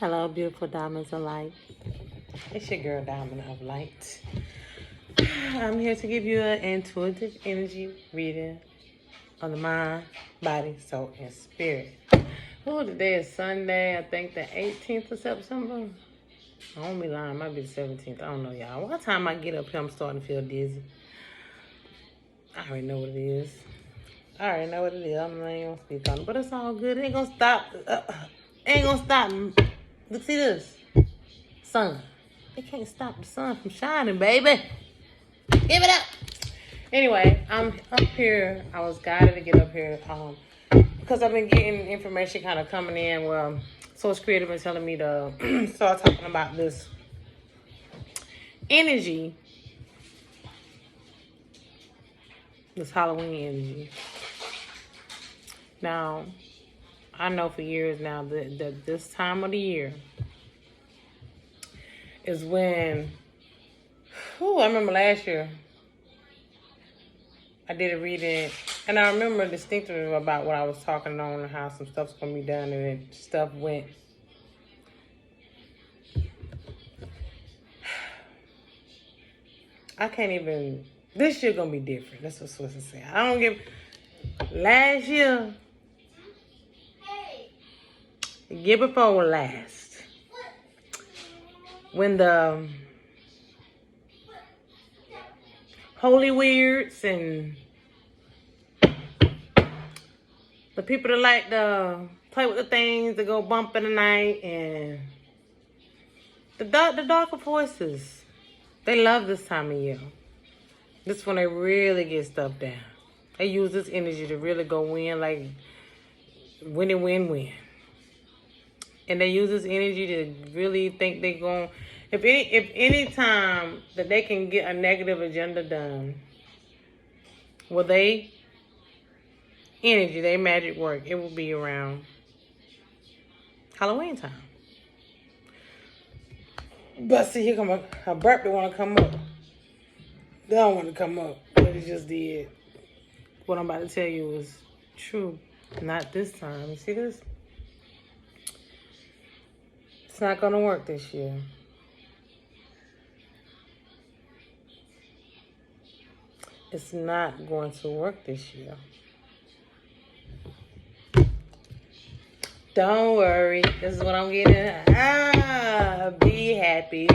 Hello, beautiful diamonds of light. It's your girl, Diamond of Light. I'm here to give you an intuitive energy reading on the mind, body, soul, and spirit. Oh, today is Sunday. I think the 18th of September. I won't be lying. It might be the 17th. I don't know, y'all. One time I get up here, I'm starting to feel dizzy. I already know what it is. I'm not even gonna speak on it, but it's all good. It ain't gonna stop. Ain't gonna stop. Look, see this sun. They can't stop the sun from shining, baby. Give it up. Anyway, I'm up here. I was guided to get up here because I've been getting information kind of coming in. Well, Source Creative been telling me to start talking about this energy, this Halloween energy. Now, I know for years now that this time of the year is when, I remember last year, I did a reading, and I remember distinctly about what I was talking on and how some stuff's going to be done, and then stuff went. I can't even, this year going to be different. That's what Swiss saying. I don't give, last year, year before last, when the holy weirds and the people that like to play with the things that go bump in the night and the darker forces, they love this time of year. This is when they really get stuff down. They use this energy to really go in, like win. And they use this energy to really think they're going, if any time that they can get a negative agenda done, well, they magic work, it will be around Halloween time. But see, here come a burp that want to come up. They don't want to come up, but it just did. What I'm about to tell you is true. Not this time. You see this? It's not going to work this year. It's not going to work this year. Don't worry. This is what I'm getting at. Be happy.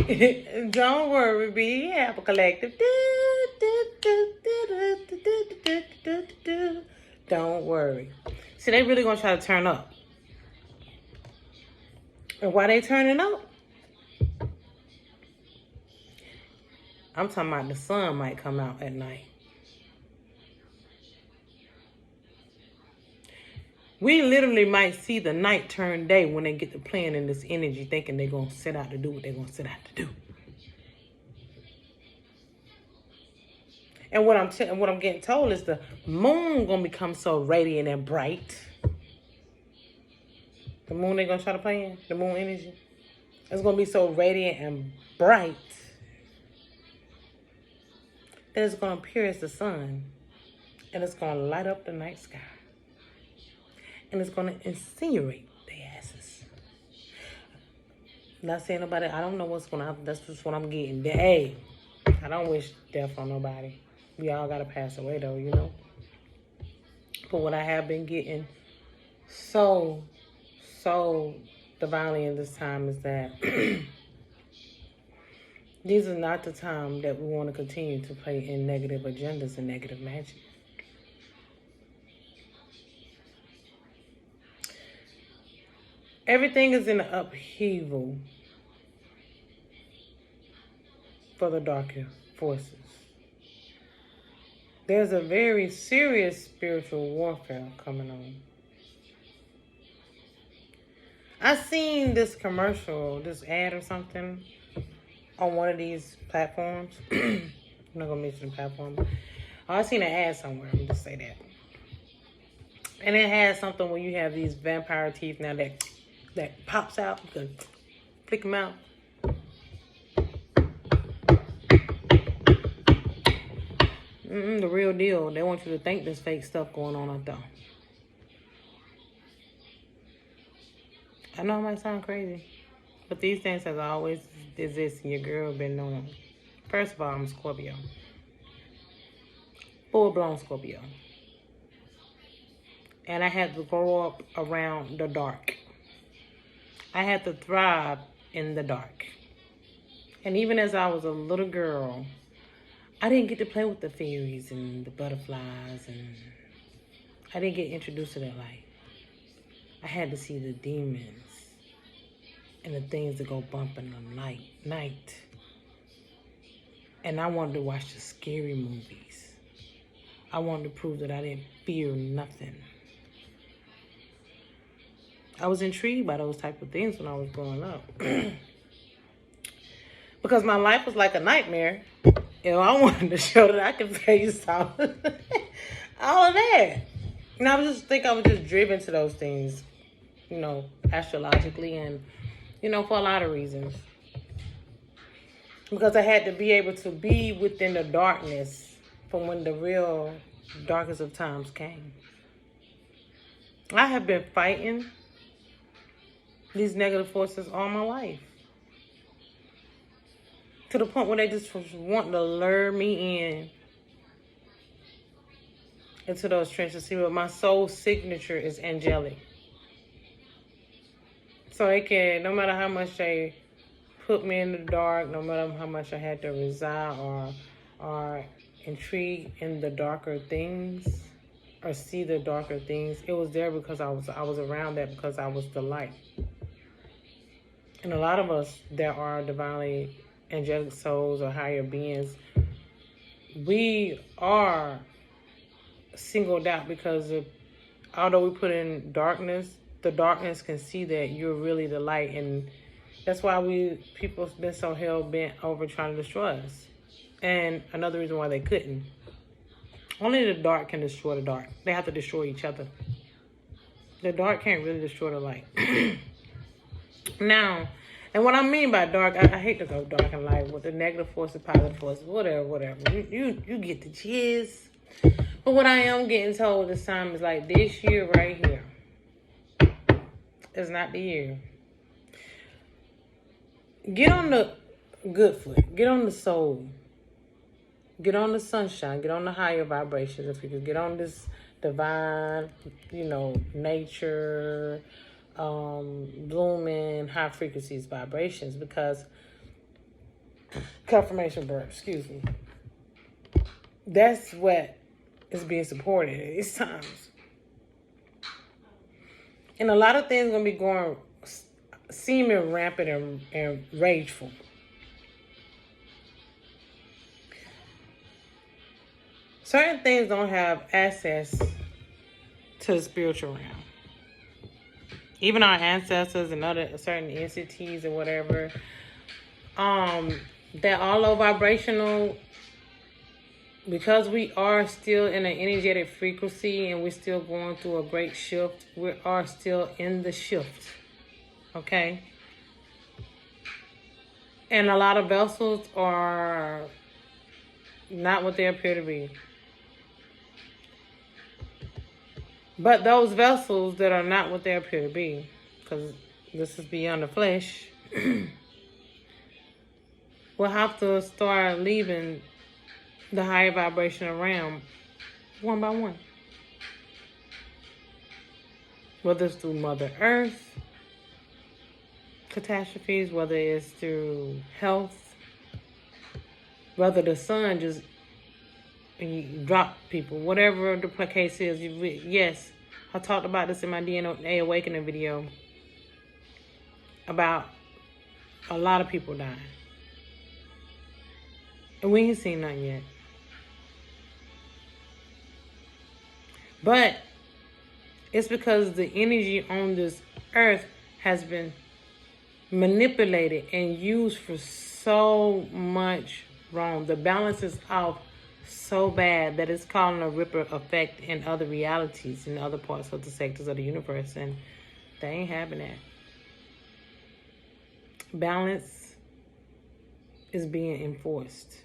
Don't worry. Be happy. Collective. Don't worry. See, they really going to try to turn up. And why they turning up? I'm talking about the sun might come out at night. We literally might see the night turn day when they get to playing in this energy, thinking they're going to set out to do what they're going to set out to do. And what I'm getting told is the moon going to become so radiant and bright. The moon they're going to try to play in, the moon energy. It's going to be so radiant and bright that it's going to appear as the sun. And it's going to light up the night sky. And it's going to insinuate their asses. Not saying nobody, I don't know what's going to happen. That's just what I'm getting. Hey, I don't wish death on nobody. We all got to pass away, though, you know. But what I have been getting so divinely in this time is that these are not the time that we want to continue to play in negative agendas and negative magic. Everything is in upheaval for the darker forces. There's a very serious spiritual warfare coming on. I seen this commercial, this ad or something on one of these platforms. I'm not going to mention the platform. I seen an ad somewhere. Let me just say that. And it has something where you have these vampire teeth now that pops out. You can flick them out. The real deal. They want you to think there's fake stuff going on out there. I know it might sound crazy. But these things has always existed. Your girl been knowing. First of all, I'm a Scorpio. Full-blown Scorpio. And I had to grow up around the dark. I had to thrive in the dark. And even as I was a little girl, I didn't get to play with the fairies and the butterflies, and I didn't get introduced to that light. I had to see the demons and the things that go bump in the night. And I wanted to watch the scary movies. I wanted to prove that I didn't fear nothing. I was intrigued by those type of things when I was growing up. Because my life was like a nightmare. You know, I wanted to show that I could face all of that. And I was just driven to those things, you know, astrologically and, you know, for a lot of reasons. Because I had to be able to be within the darkness from when the real darkest of times came. I have been fighting these negative forces all my life. To the point where they just want to lure me into those trenches. See, but my soul signature is angelic. So they can, no matter how much they put me in the dark, no matter how much I had to reside or intrigue in the darker things or see the darker things, it was there because I was around that because I was the light. And a lot of us that are divinely angelic souls or higher beings, we are singled out because although we put in darkness, the darkness can see that you're really the light. And that's why people have been so hell-bent over trying to destroy us. And another reason why they couldn't. Only the dark can destroy the dark. They have to destroy each other. The dark can't really destroy the light. Now, and what I mean by dark, I hate to go dark and light with the negative forces, positive forces, whatever. You get the gist. But what I am getting told this time is like this year right here is not the year. Get on the good foot. Get on the soul. Get on the sunshine. Get on the higher vibrations. If you could get on this divine, you know, nature, blooming, high frequencies, vibrations, because confirmation burp, excuse me. That's what is being supported at these times. And a lot of things are going to be going, seeming rampant and rageful. Certain things don't have access to the spiritual realm. Even our ancestors and other certain entities or whatever, they're all low vibrational because we are still in an energetic frequency and we're still going through a great shift. We are still in the shift, okay? And a lot of vessels are not what they appear to be. But those vessels that are not what they appear to be, because this is beyond the flesh, will have to start leaving the higher vibrational realm one by one. Whether it's through Mother Earth catastrophes, whether it's through health, whether the sun just drop people, whatever the case is. Yes, I talked about this in my DNA Awakening video about a lot of people dying. And we ain't seen nothing yet. But it's because the energy on this earth has been manipulated and used for so much wrong. The balance is off so bad that it's causing a ripple effect in other realities, in other parts of the sectors of the universe, and they ain't having that. Balance is being enforced.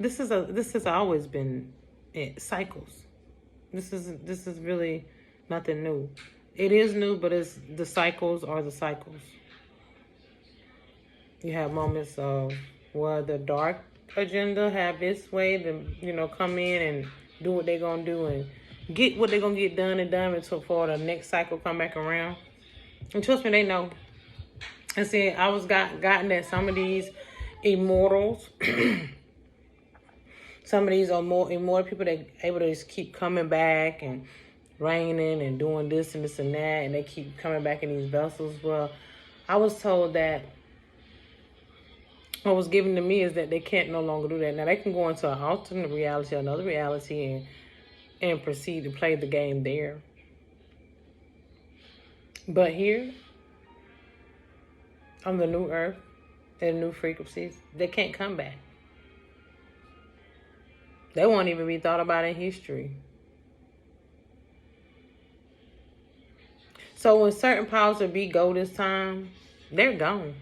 This has always been cycles. This is really nothing new. It is new, but it's the cycles are the cycles. You have moments of where the dark agenda have its way to, come in and do what they're going to do and get what they're going to get done and done until for the next cycle come back around. And trust me, they know. And see, I was gotten that some of these immortals, some of these are more immortal people that able to just keep coming back and reigning and doing this and this and that, and they keep coming back in these vessels. Well, I was told that what was given to me is that they can't no longer do that. Now, they can go into an alternate reality, another reality, and proceed to play the game there. But here, on the new earth and new frequencies, they can't come back. They won't even be thought about in history. So when certain powers of be go this time, they're gone.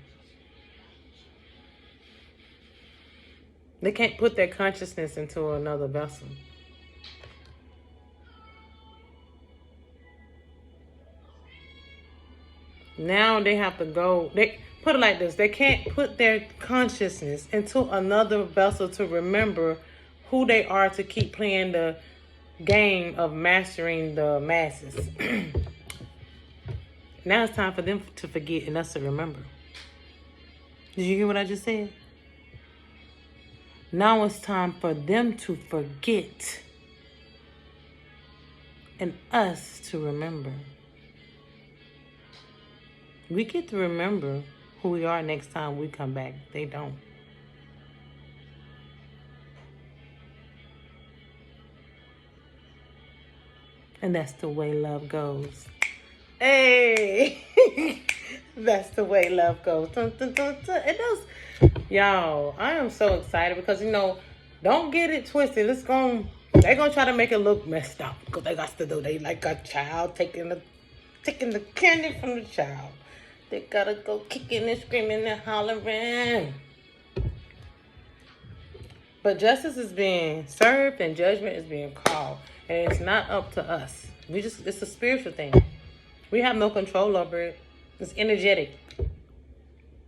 They can't put their consciousness into another vessel. Now they have to go. They put it like this: they can't put their consciousness into another vessel to remember who they are to keep playing the game of mastering the masses. Now it's time for them to forget and us to remember. Did you hear what I just said? Now it's time for them to forget and us to remember. We get to remember who we are next time we come back. They don't. And that's the way love goes. Hey! That's the way love goes. Dun, dun, dun, dun. It does. Y'all, I am so excited because, don't get it twisted. They're going to try to make it look messed up because they got to do. They like a child taking the candy from the child. They got to go kicking and screaming and hollering. But justice is being served and judgment is being called. And it's not up to us. It's a spiritual thing. We have no control over it. It's energetic.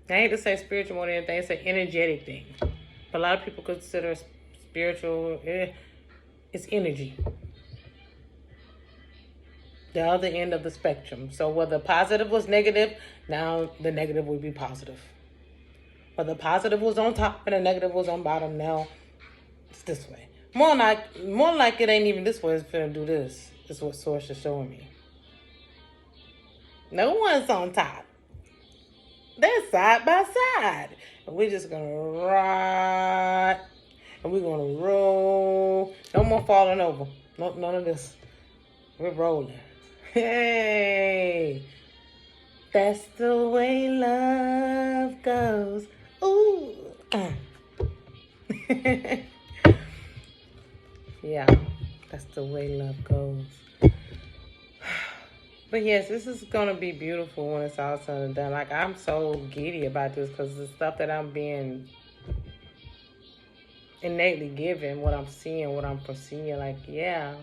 I hate to say spiritual more than anything. It's an energetic thing. But a lot of people consider spiritual, it's energy. The other end of the spectrum. So whether positive was negative, now the negative will be positive. Whether the positive was on top and the negative was on bottom, now it's this way. More like it ain't even this way. It's finna do this. That's what Source is showing me. No one's on top. They're side by side. And we're just going to ride. And we're going to roll. No more falling over. No, none of this. We're rolling. Hey. That's the way love goes. Ooh. Yeah. That's the way love goes. But yes, this is going to be beautiful when it's all said and done. Like, I'm so giddy about this because the stuff that I'm being innately given, what I'm seeing, what I'm foreseeing, like, yeah.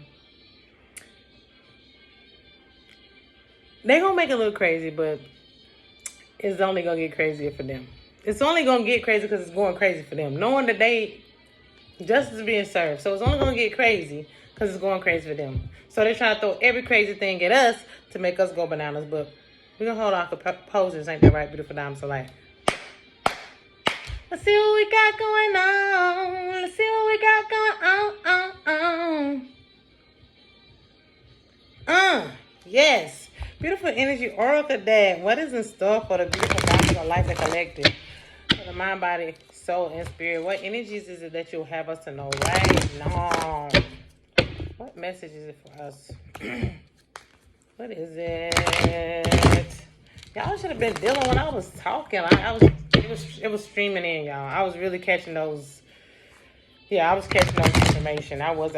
They're going to make it look crazy, but it's only going to get crazier for them. It's only going to get crazy because it's going crazy for them. Knowing that justice is being served. So it's only going to get crazy because it's going crazy for them. So they're trying to throw every crazy thing at us to make us go bananas. But we're going to hold off the poses. Ain't that right, beautiful diamonds of light? Let's see what we got going on. Let's see what we got going on. Yes. Beautiful energy, Oracle Dad. What is in store for the beautiful diamonds of life and collective? For the mind, body, soul, and spirit. What energies is it that you'll have us to know right now? What message is it for us? What is it? Y'all should have been dealing when I was talking. It was streaming in, y'all. I was really catching those. Yeah, I was catching those information. I was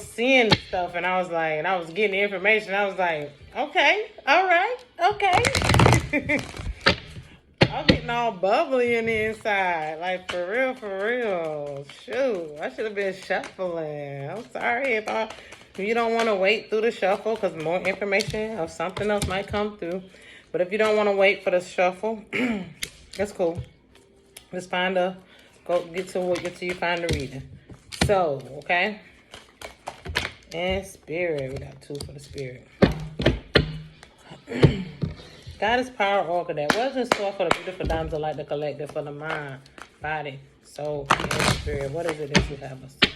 seeing stuff, and I was getting the information. I was like, okay, all right, okay. I'm getting all bubbly in the inside. Like, for real. Shoot, I should have been shuffling. I'm sorry if You don't want to wait through the shuffle because more information or something else might come through. But if you don't want to wait for the shuffle, that's cool. Just get to it until you find the reading. So, okay. And spirit, we got 2 for the spirit. God is power, all of that. What's in store for the beautiful diamonds of light, the collective, for the mind, body, soul, and spirit? What is it that you have us to know?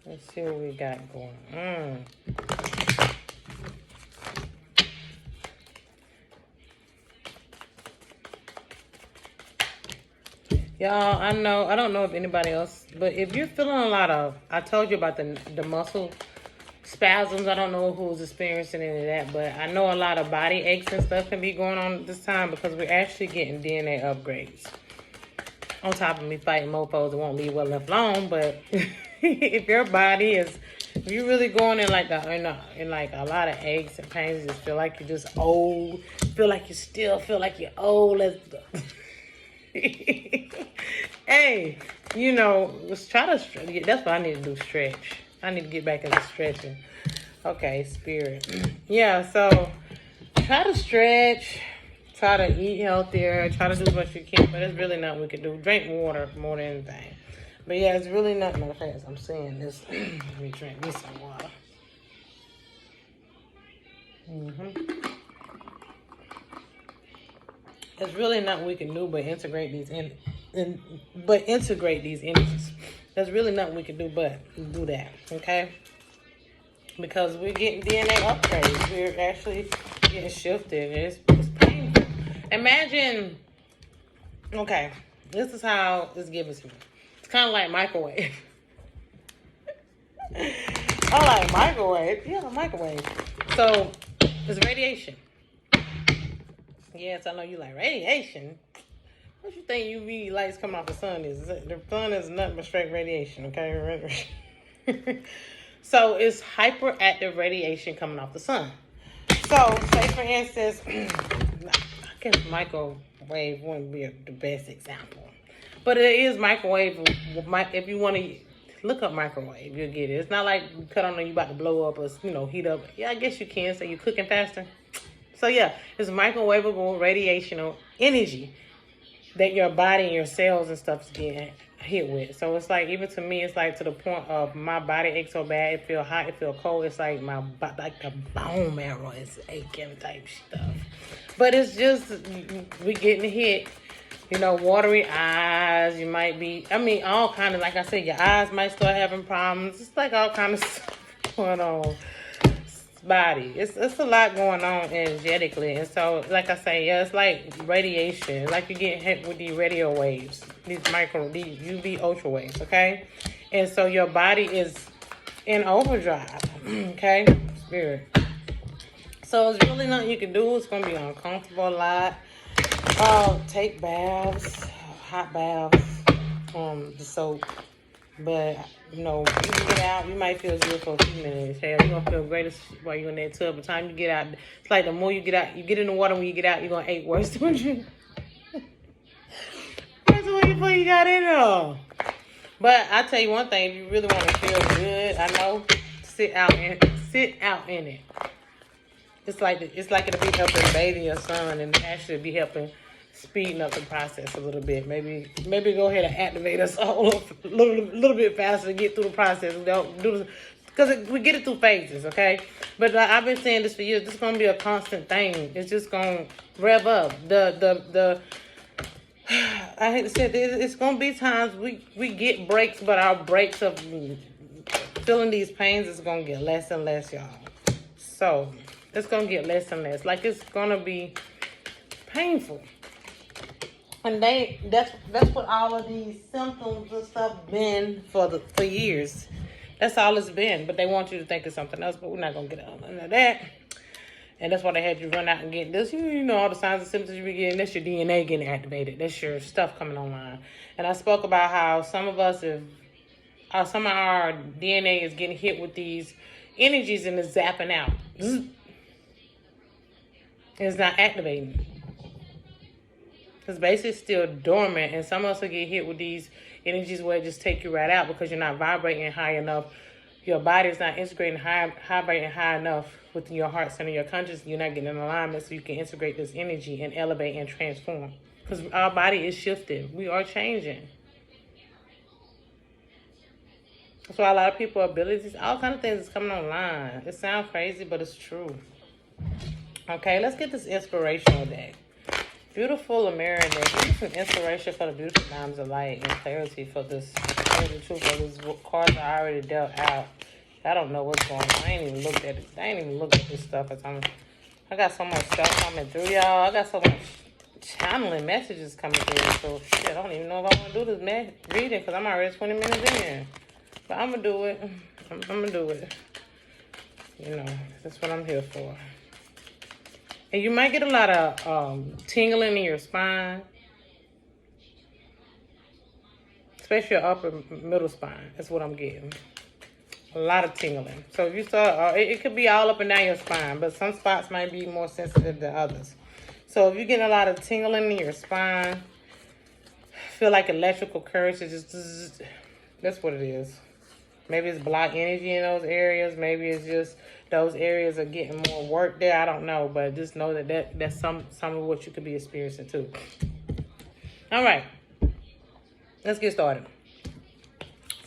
Let's see what we got going on. Y'all, I don't know if anybody else, but if you're feeling a lot of, I told you about the muscle spasms. I don't know who's experiencing any of that, but I know a lot of body aches and stuff can be going on this time because we're actually getting DNA upgrades. On top of me fighting mofos that won't leave well left alone, but if your body is, if you're really going in like in like a lot of aches and pains, you just feel like you're just old, feel like you still feel like you're old. Hey, you know, let's try to stretch. That's what I need to do, stretch. I need to get back into stretching. Okay, spirit. Yeah, so try to stretch. Try to eat healthier. Try to do as much as you can. But there's really nothing we can do. Drink water more than anything. But yeah, it's really nothing. Matter of fact, as I'm saying this, let me drink me some water. There's really nothing we can do but integrate these integrate these energies. There's really nothing we can do but do that, okay? Because we're getting DNA upgrades. We're actually getting shifted. It's painful. Imagine, okay, this is how this gives me. It's kind of like microwave. I like microwave. Yeah, microwave. So, it's radiation. Yes, I know you like radiation. What you think UV lights coming off the sun is? The sun is nothing but straight radiation, okay? So it's hyperactive radiation coming off the sun. So, say for instance, I guess microwave wouldn't be the best example. But it is microwave. If you want to look up microwave, you'll get it. It's not like you cut on and you about to blow up or, heat up. Yeah, I guess you can say you're cooking faster. So yeah, it's microwavable radiational energy that your body and your cells and stuff is getting hit with. So it's like, even to me, it's like to the point of my body aches so bad, it feel hot, it feel cold. It's like like the bone marrow is aching type stuff. But it's just, we getting hit. Watery eyes, you might be, all kind of, like I said, your eyes might start having problems. It's like all kind of stuff going on. Body. It's a lot going on energetically. And so, like I say, yeah, it's like radiation. Like you're getting hit with these radio waves, these UV ultra waves, okay? And so your body is in overdrive, okay? Spirit. So it's really nothing you can do. It's going to be uncomfortable a lot. Take baths, hot baths, the soap. But, you can get out, you might feel good for a few minutes. Hell, you're going to feel great while you're in that tub. By the time you get out, it's like the more you get out, you get in the water, when you get out, you're going to ache worse than you. That's what before you got in there. But I tell you one thing, if you really want to feel good, I know, sit out in it. It's like it'll be helping bathing your son and actually be helping speeding up the process a little bit. Maybe go ahead and activate us all a little bit faster to get through the process. Because we get it through phases, okay? But I've been saying this for years. This is going to be a constant thing. It's just going to rev up. I hate to say it, it's going to be times we get breaks, but our breaks of feeling these pains is going to get less and less, y'all. So, it's going to get less and less. Like, it's going to be painful. And that's what all of these symptoms and stuff been for years. That's all it's been. But they want you to think of something else, but we're not gonna get into that. And that's why they had you run out and get this. All the signs and symptoms you be getting. That's your DNA getting activated. That's your stuff coming online. And I spoke about how some of our DNA is getting hit with these energies and it's zapping out. It's not activating. It's basically still dormant, and some of us will get hit with these energies where it just take you right out because you're not vibrating high enough. Your body is not integrating vibrating high enough within your heart center, your consciousness. You're not getting in alignment so you can integrate this energy and elevate and transform. Because our body is shifting. We are changing. That's why a lot of people, abilities, all kind of things is coming online. It sounds crazy, but it's true. Okay, let's get this inspirational day. Beautiful American day. Give me some inspiration for the beautiful times of light and clarity for this. Tell the truth for this cards I already dealt out. I don't know what's going on. I ain't even looked at it. I ain't even looked at this stuff. I got so much stuff coming through, y'all. I got so much channeling messages coming through. So shit, I don't even know if I want to do this reading because I'm already 20 minutes in. But I'm gonna do it. I'm gonna do it. You know, that's what I'm here for. And you might get a lot of tingling in your spine. Especially your upper middle spine. That's what I'm getting. A lot of tingling. So if you saw, it could be all up and down your spine. But some spots might be more sensitive than others. So if you're getting a lot of tingling in your spine, feel like electrical currents, that's what it is. Maybe it's blocked energy in those areas. Maybe it's just those areas are getting more work there. I don't know. But just know that's some of what you could be experiencing too. All right. Let's get started.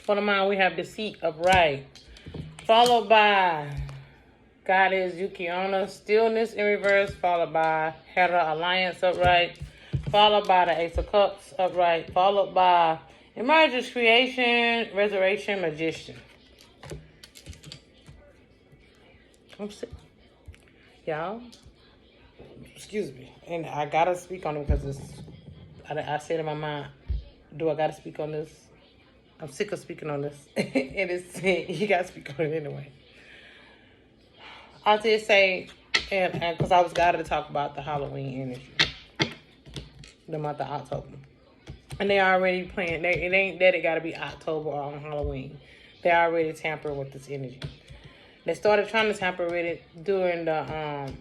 For the mind, we have deceit upright. Followed by Goddess Yukiona, stillness in reverse. Followed by Hera Alliance upright. Followed by the Ace of Cups upright. Followed by Emergence, Creation, Resurrection, Magician. Y'all, excuse me. And I gotta speak on it because I said in my mind, do I gotta speak on this? I'm sick of speaking on this. And it's you gotta speak on it anyway. I did say, and because I was guided to talk about the Halloween energy, the month of October. And they already playing. It ain't that it got to be October or on Halloween. They already tampering with this energy. They started trying to tamper with it during the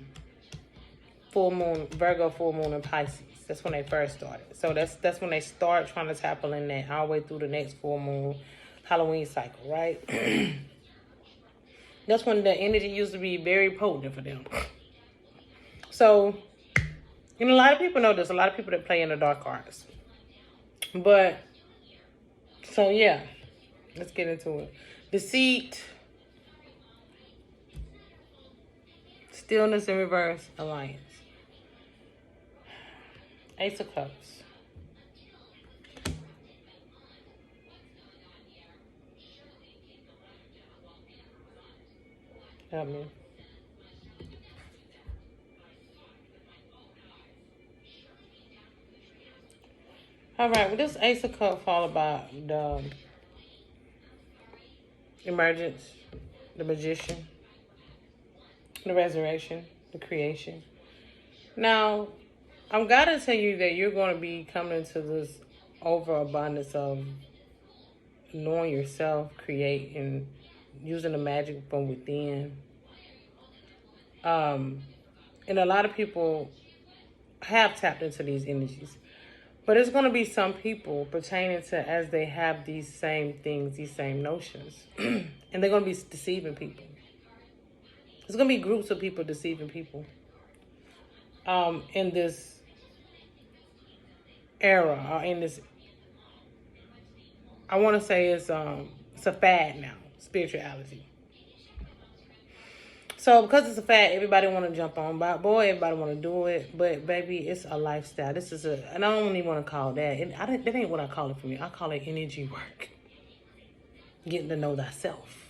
full moon, Virgo full moon in Pisces. That's when they first started. So that's when they start trying to tackle in that all the way through the next full moon Halloween cycle, right? That's when the energy used to be very potent for them. So, and a lot of people know this. A lot of people that play in the dark arts. But, so yeah, let's get into it. Deceit, stillness in reverse, alliance. Ace of Cups. Help me. All right, well, this Ace of Cups followed by the Emergence, the Magician, the Resurrection, the Creation. Now, I'm going to tell you that you're going to be coming into this overabundance of knowing yourself, creating, using the magic from within. And a lot of people have tapped into these energies. But it's going to be some people pertaining to as they have these same things, these same notions. And they're going to be deceiving people. There's going to be groups of people deceiving people in this era, or in this, I want to say it's a fad now, spirituality. So because it's a fad, everybody want to jump on. Boy, everybody want to do it. But baby, it's a lifestyle. This is and I don't even want to call that. That ain't what I call it for me. I call it energy work. Getting to know thyself.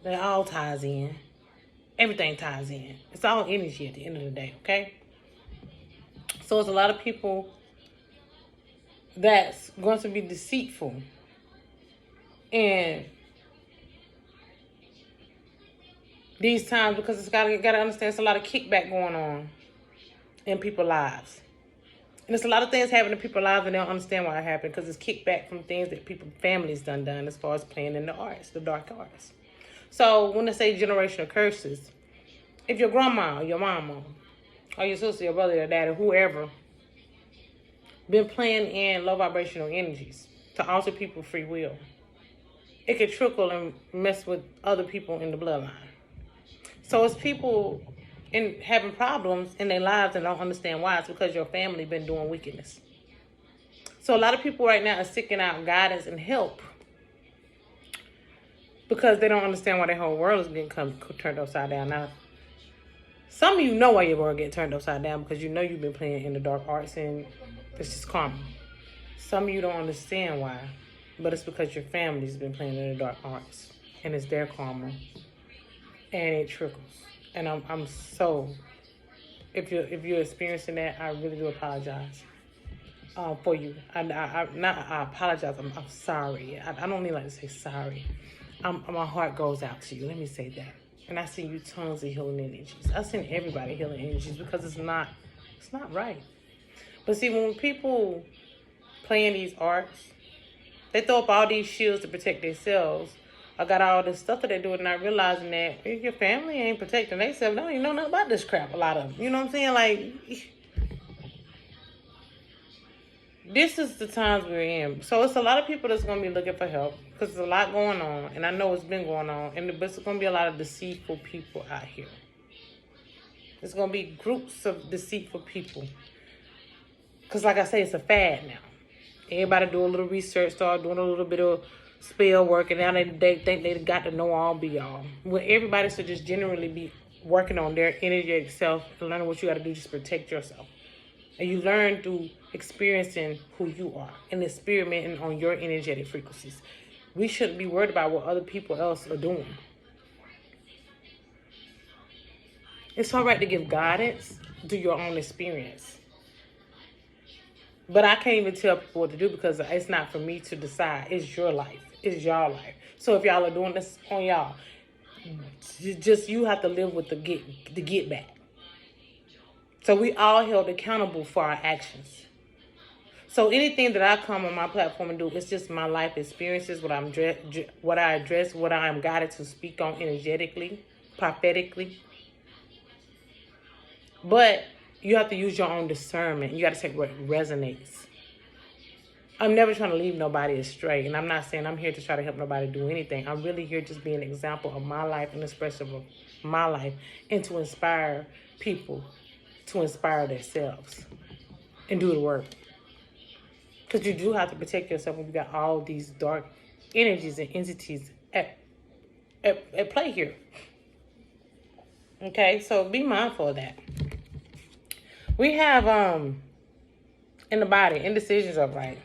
That all ties in. Everything ties in. It's all energy at the end of the day, okay? So it's a lot of people that's going to be deceitful. And these times, because it's gotta understand, it's a lot of kickback going on in people's lives. And there's a lot of things happening in people's lives and they don't understand why it happened, because it's kickback from things that families done as far as playing in the arts, the dark arts. So when they say generational curses, if your grandma or your mama or your sister, your brother, your dad, or whoever, been playing in low vibrational energies to alter people's free will, it can trickle and mess with other people in the bloodline. So it's people in having problems in their lives and don't understand why. It's because your family been doing wickedness. So a lot of people right now are seeking out guidance and help because they don't understand why their whole world is getting turned upside down. Now, some of you know why your world get turned upside down because you know you've been playing in the dark arts and it's just karma. Some of you don't understand why, but it's because your family's been playing in the dark arts and it's their karma and it trickles. And I'm so, if you're experiencing that, I really do apologize for you. I apologize. I'm sorry. I don't even like to say sorry. My heart goes out to you. Let me say that. And I send you tons of healing energies. I send everybody healing energies because it's not right. But see, when people play in these arts, they throw up all these shields to protect themselves. I got all this stuff that they're doing, not realizing that your family ain't protecting themselves. They don't even know nothing about this crap, a lot of them. You know what I'm saying? Like, this is the times we're in. So it's a lot of people that's going to be looking for help because there's a lot going on. And I know it's been going on. And there's going to be a lot of deceitful people out here. There's going to be groups of deceitful people. Because like I say, it's a fad now. Everybody do a little research, start doing a little bit of spell work, and now they think they got to know all be all. Well, everybody should just generally be working on their energetic self and learning what you got to do just protect yourself. And you learn through experiencing who you are and experimenting on your energetic frequencies. We shouldn't be worried about what other people else are doing. It's all right to give guidance through your own experience. But I can't even tell people what to do because it's not for me to decide. It's your life. It's y'all life. So if y'all are doing this on y'all, just you have to live with the get back. So we all held accountable for our actions. So anything that I come on my platform and do, it's just my life experiences, what I address, what I am guided to speak on energetically, prophetically. But you have to use your own discernment. You got to take what resonates. I'm never trying to leave nobody astray. And I'm not saying I'm here to try to help nobody do anything. I'm really here just being an example of my life and expression of my life and to inspire people to inspire themselves and do the work. Because you do have to protect yourself when you got all these dark energies and entities at play here. Okay, so be mindful of that. We have in the body, indecisions upright,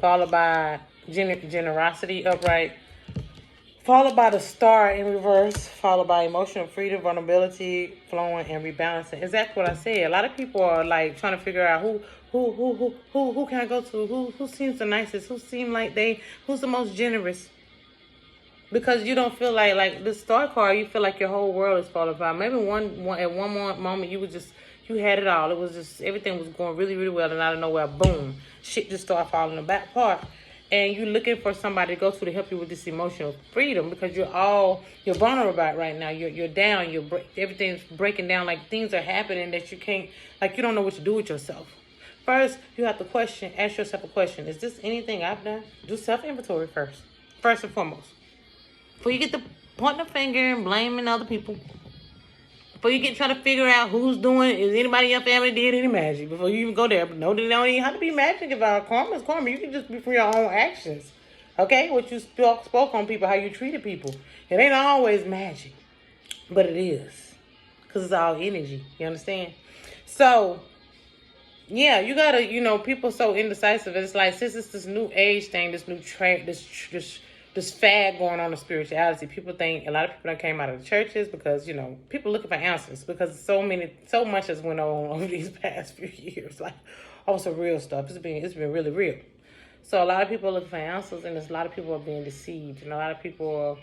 followed by generosity upright, followed by the star in reverse, followed by emotional freedom, vulnerability, flowing, and rebalancing. Exactly what I said. A lot of people are like trying to figure out who can I go to? Who seems the nicest? Who's the most generous? Because you don't feel like the star card, you feel like your whole world is falling apart. Maybe at one moment you had it all. It was just, everything was going really, really well, and out of nowhere, boom, shit just started falling apart. And you're looking for somebody to go to help you with this emotional freedom because you're vulnerable right now. You're down. Everything's breaking down. Like things are happening that you can't, like you don't know what to do with yourself. First, you have to ask yourself a question. Is this anything I've done? Do self-inventory first and foremost. Before you get to pointing the finger and blaming other people. Before you get trying to figure out who's doing, is anybody in your family did any magic? Before you even go there, but no, they don't even have to be magic about karma is karma. You can just be from your own actions. Okay? What you spoke on people, how you treated people. It ain't always magic. But it is. Because it's all energy. You understand? So, yeah, you gotta, people so indecisive. It's like, since it's this new age thing, this new this fad going on in spirituality, a lot of people that came out of the churches because, people looking for answers because so much has went on over these past few years. Like, some real stuff. It's been really real. So a lot of people are looking for answers, and there's a lot of people are being deceived, and a lot of people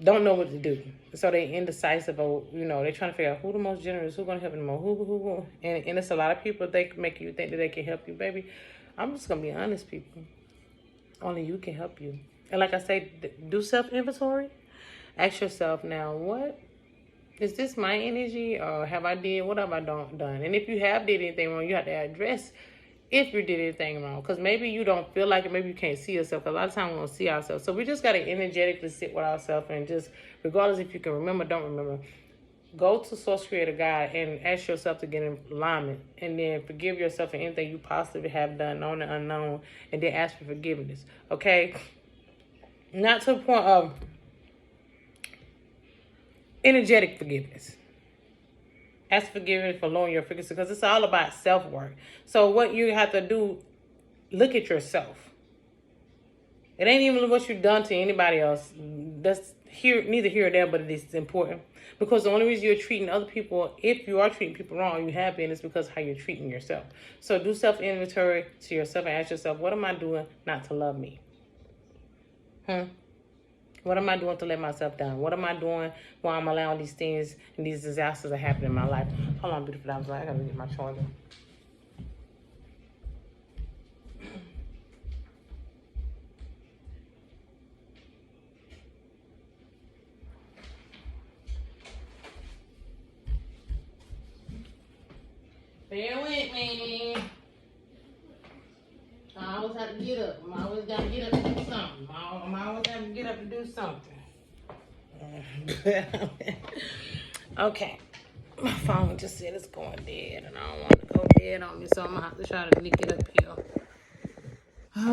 don't know what to do. So they indecisive, or, they're trying to figure out who the most generous, who's going to help them more, who. And it's a lot of people, they make you think that they can help you, baby. I'm just going to be honest, people. Only you can help you. And like I say, do self-inventory. Ask yourself now, what is this my energy, or what have I done? And if you have did anything wrong, you have to address if you did anything wrong, because maybe you don't feel like it, maybe you can't see yourself, because a lot of times we don't see ourselves. So we just got to energetically sit with ourselves, and just, regardless if you can remember, don't remember, go to Source Creator God and ask yourself to get in alignment, and then forgive yourself for anything you possibly have done, known and unknown, and then ask for forgiveness, okay? Not to the point of energetic forgiveness. Ask forgiveness for lowering your frequency, because it's all about self-work. So what you have to do, look at yourself. It ain't even what you've done to anybody else. That's neither here or there, but it is important. Because the only reason you're treating other people, if you are treating people wrong, you have been, is because how you're treating yourself. So do self-inventory to yourself and ask yourself, what am I doing not to love me? What am I doing to let myself down? What am I doing while I'm allowing these things and these disasters to happen in my life? Hold on, beautiful. I gotta get my charger. Bear with me. I always have to get up. I always got to get up and do something. I always have to get up and do something. Okay. My phone just said it's going dead, and I don't want to go dead on me, so I'm going to have to try to link it up here.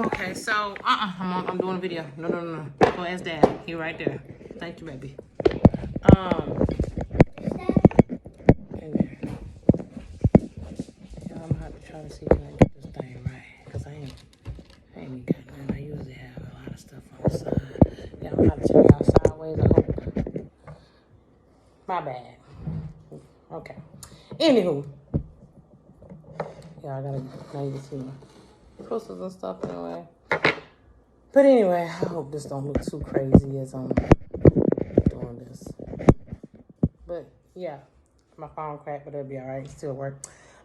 Okay, so, I'm doing a video. No. Go ask Dad. He right there. Thank you, baby. In there. Yeah, I'm going to have to try to see if I can get this thing right, because I ain't even got none. I usually have a lot of stuff on the side. Yeah, I'm going to have to turn y'all sideways, I hope. My bad. Okay. Anywho. Yeah, now you can see my crystals and stuff anyway. But anyway, I hope this don't look too crazy as I'm doing this. But yeah, my phone cracked, but it'll be all right. It still work.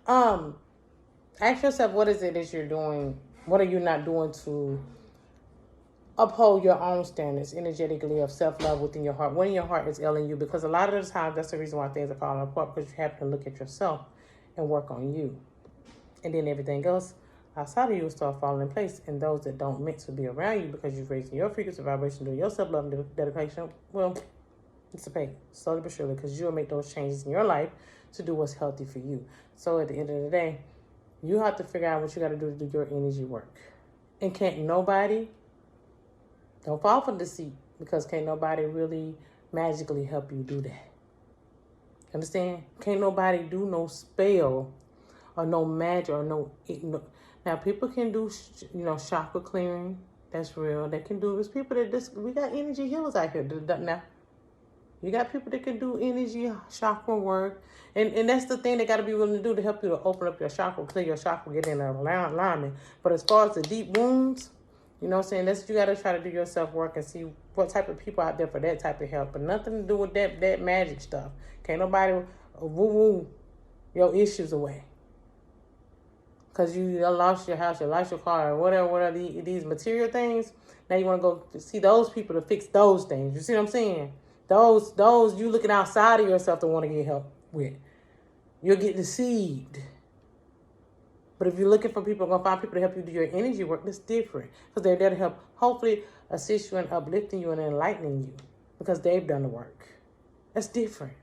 Ask yourself, what is it that you're doing? What are you not doing to uphold your own standards energetically of self-love within your heart? What in your heart is ailing you? Because a lot of the time, that's the reason why things are falling apart, because you have to look at yourself and work on you. And then everything else outside of you will start falling in place. And those that don't meant to be around you because you're raising your frequency vibration, doing your self-love and dedication, well, it's a pay, slowly but surely, because you'll make those changes in your life to do what's healthy for you. So at the end of the day, you have to figure out what you got to do your energy work. And don't fall for deceit, because can't nobody really magically help you do that. Understand? Can't nobody do no spell or no magic or no. Now, people can do, chakra clearing. That's real. They can do. There's people we got energy healers out here now. You got people that can do energy chakra work. And that's the thing they got to be willing to do to help you to open up your chakra, clear your chakra, get in alignment. But as far as the deep wounds, you know what I'm saying? That's what you got to try to do your self-work and see what type of people out there for that type of help. But nothing to do with that magic stuff. Can't nobody woo-woo your issues away. Because you lost your house, you lost your car, or whatever these material things. Now you want to go see those people to fix those things. You see what I'm saying? Those you looking outside of yourself to want to get help with. You'll get deceived. But if you're looking for people, going to find people to help you do your energy work, that's different. Because they're there to help, hopefully, assist you in uplifting you and enlightening you. Because they've done the work. That's different.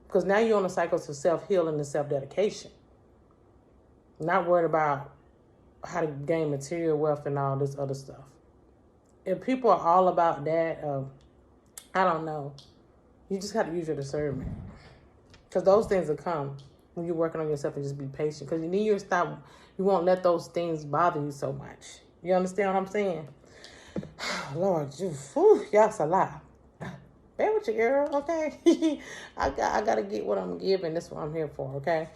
Because now you're on a cycle of self-healing and self-dedication. Not worried about how to gain material wealth and all this other stuff. If people are all about that, I don't know. You just got to use your discernment. Because those things will come when you're working on yourself, and just be patient. Because you won't let those things bother you so much. You understand what I'm saying? Lord, y'all's a lot. Bear with you, girl, okay? I got to get what I'm giving. That's what I'm here for, okay?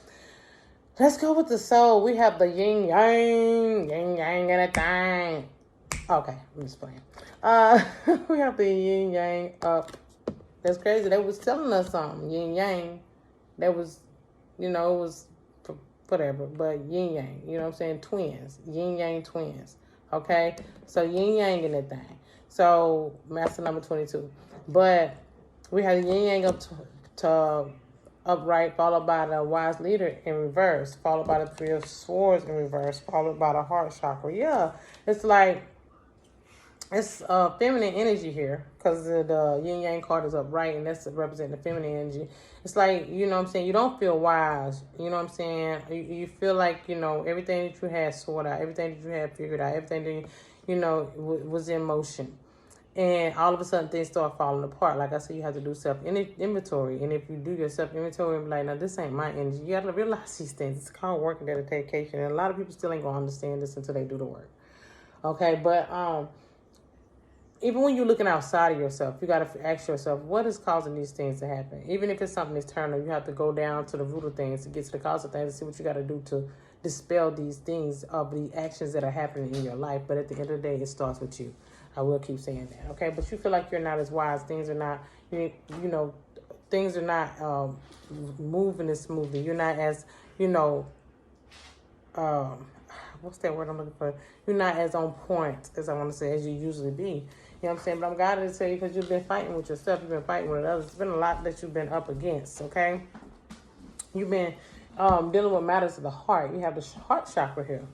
Let's go with the soul. We have the yin yang and a thing. Okay, I'm just playing. We have the yin yang up. That's crazy. They was telling us something. Yin yang. That was, it was whatever. But yin yang. You know what I'm saying? Twins. Yin yang twins. Okay? So yin yang in that thing. So master number 22. But we have yin yang up to upright, followed by the wise leader in reverse, followed by the three of swords in reverse, followed by the heart chakra. Yeah, it's like it's feminine energy here because the yin yang card is upright, and that's representing the feminine energy. It's like, you know what I'm saying, you don't feel wise. You know what I'm saying? You feel like, you know, everything that you had sorted out, everything that you had figured out, everything that, you know, was in motion. And all of a sudden things start falling apart. Like I said, you have to do self-inventory. And if you do your self-inventory and be like, now this ain't my energy, you got to realize these things. It's called work and dedication. And a lot of people still ain't going to understand this until they do the work. Okay, but even when you're looking outside of yourself, you got to ask yourself, what is causing these things to happen? Even if it's something external, you have to go down to the root of things to get to the cause of things and see what you got to do to dispel these things of the actions that are happening in your life. But at the end of the day, it starts with you. I will keep saying that, okay? But you feel like you're not as wise. Things are not, you know, things are not moving as smoothly. You're not as, you know, what's that word I'm looking for? You're not as on point, as I want to say, as you usually be. You know what I'm saying? But I'm guided to tell you because you've been fighting with yourself. You've been fighting with others. It's been a lot that you've been up against, okay? You've been dealing with matters of the heart. You have the heart chakra here.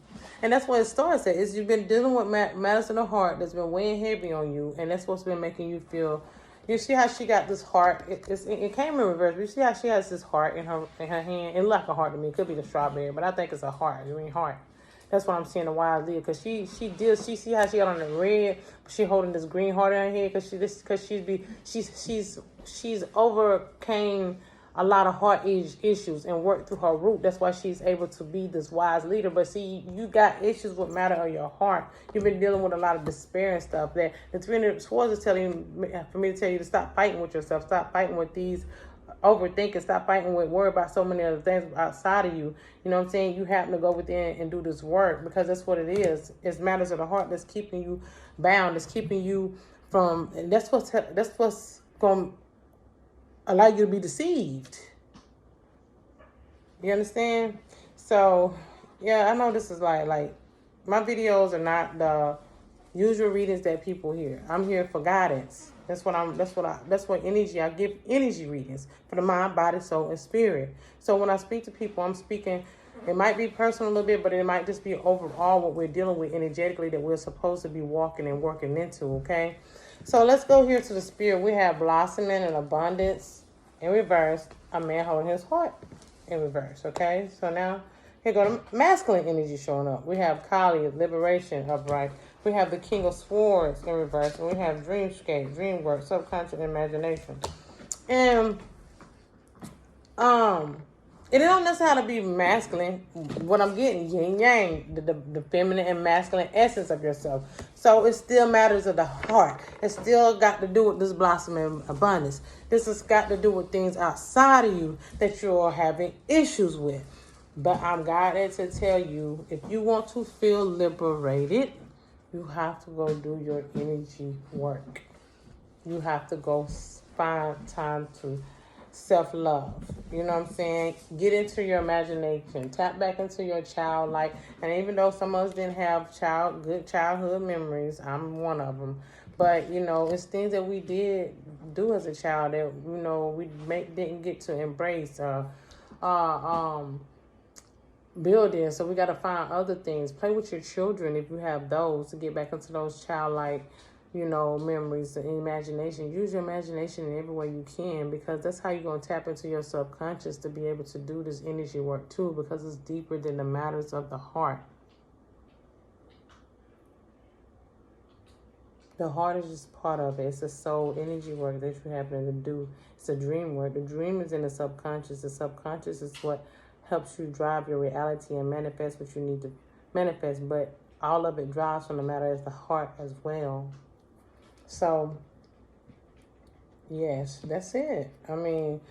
And that's what it starts at, is you've been dealing with matters of the heart that's been weighing heavy on you. And that's what's been making you feel... You see how she got this heart? It came in reverse. But you see how she has this heart in her hand? It looked like a heart to me. It could be the strawberry, but I think it's a heart. You mean heart. That's what I'm seeing, the wild leader, because she see how she got on the red, she holding this green heart in her head, because she's overcame a lot of heart issues and worked through her root. That's why she's able to be this wise leader. But see, you got issues with matter of your heart. You've been dealing with a lot of despair and stuff. That the Three of Swords is telling for me to tell you to stop fighting with yourself, stop fighting with these overthinking, stop fighting with worry about so many other things outside of you. You know what I'm saying? You happen to go within and do this work because that's what it is. It's matters of the heart that's keeping you bound. It's keeping you from, and that's what's going to allow you to be deceived. You understand? So, yeah, I know this is like my videos are not the usual readings that people hear. I'm here for guidance. That's what energy, I give energy readings for the mind, body, soul, and spirit. So when I speak to people, I'm speaking, it might be personal a little bit, but it might just be overall what we're dealing with energetically that we're supposed to be walking and working into, okay? So let's go here to the spirit. We have blossoming and abundance in reverse, a man holding his heart in reverse, okay? So now, here go the masculine energy showing up. We have Kali, liberation, upright. We have the King of Swords in reverse. And we have dreamscape, dream work, subconscious imagination. And it don't necessarily have to be masculine. What I'm getting, yin yang, the feminine and masculine essence of yourself. So it still matters of the heart. It still got to do with this blossoming abundance. This has got to do with things outside of you that you're having issues with. But I'm guided to tell you, if you want to feel liberated, you have to go do your energy work. You have to go find time to self-love. You know what I'm saying? Get into your imagination. Tap back into your childlike. And even though some of us didn't have good childhood memories, I'm one of them. But, you know, it's things that we did do as a child that, you know, we didn't get to embrace. Building, so we got to find other things. Play with your children if you have those to get back into those childlike, you know, memories and imagination. Use your imagination in every way you can, because that's how you're going to tap into your subconscious to be able to do this energy work too, because it's deeper than the matters of the heart. The heart is just part of it. It's a soul energy work that you're having to do. It's a dream work. The dream is in the subconscious. The subconscious is what helps you drive your reality and manifest what you need to manifest. But all of it drives from the matter as the heart as well. So, yes, that's it. I mean,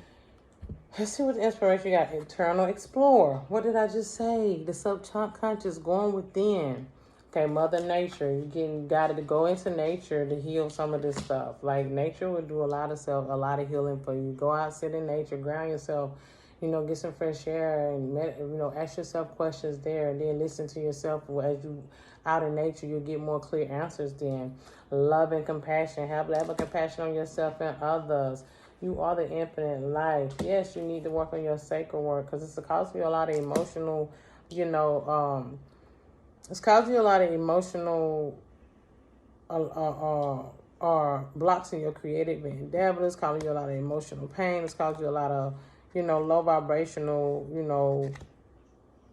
let's see what the inspiration you got. Internal explore. What did I just say? The subconscious going within. Okay, Mother Nature. You got to go into nature to heal some of this stuff. Like, nature will do a lot of healing for you. Go out, sit in nature, ground yourself. You know, get some fresh air and, you know, ask yourself questions there, and then listen to yourself. As you out in nature, you'll get more clear answers then. Love and compassion. Have love and compassion on yourself and others. You are the infinite life. Yes, you need to work on your sacred work because it's causing you a lot of emotional, it's causing you a lot of emotional blocks in your creative endeavor. It's causing you a lot of emotional pain. It's causing you a lot of, low vibrational,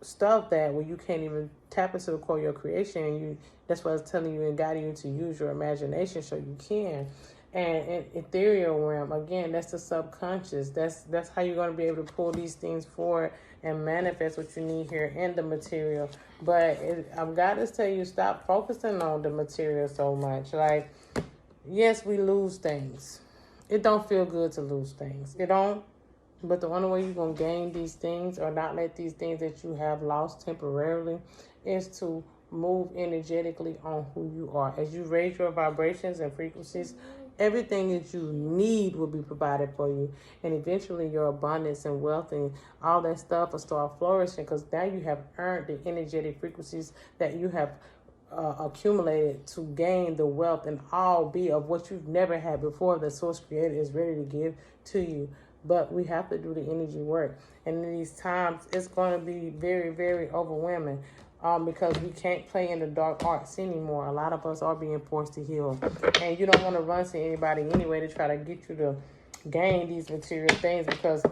stuff that when you can't even tap into the core of your creation, and that's why it's telling you and guiding you to use your imagination so you can. And in ethereal realm, again, that's the subconscious. That's how you're going to be able to pull these things forward and manifest what you need here in the material. But I've got to tell you, stop focusing on the material so much. Like, yes, we lose things. It don't feel good to lose things. It don't. But the only way you're going to gain these things or not let these things that you have lost temporarily is to move energetically on who you are. As you raise your vibrations and frequencies, everything that you need will be provided for you. And eventually your abundance and wealth and all that stuff will start flourishing because now you have earned the energetic frequencies that you have accumulated to gain the wealth and all be of what you've never had before. The source creator is ready to give to you. But we have to do the energy work. And in these times, it's going to be very, very overwhelming because we can't play in the dark arts anymore. A lot of us are being forced to heal. And you don't want to run to anybody anyway to try to get you to gain these material things because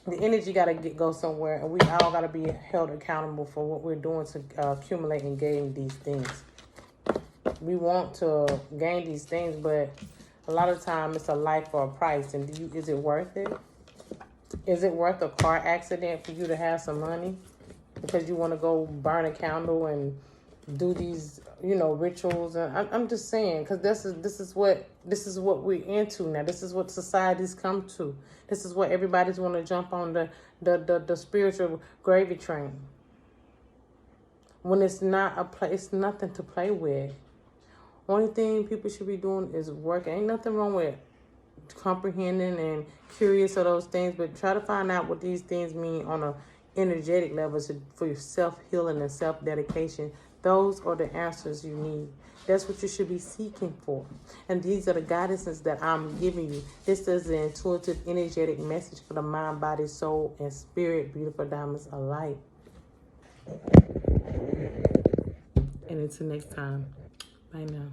the energy got to go somewhere. And we all got to be held accountable for what we're doing to accumulate and gain these things. We want to gain these things, but a lot of time it's a life for a price. And is it worth it? Is it worth a car accident for you to have some money? Because you want to go burn a candle and do these, rituals. And I'm just saying, because this is what we're into now. This is what society's come to. This is what everybody's want to jump on the spiritual gravy train. When it's not it's nothing to play with. Only thing people should be doing is work. Ain't nothing wrong with comprehending and curious of those things, but try to find out what these things mean on a energetic level for your self-healing and self-dedication. Those are the answers you need. That's what you should be seeking for. And these are the guidances that I'm giving you. This is the intuitive, energetic message for the mind, body, soul, and spirit. Beautiful diamonds alike. And until next time. Bye now.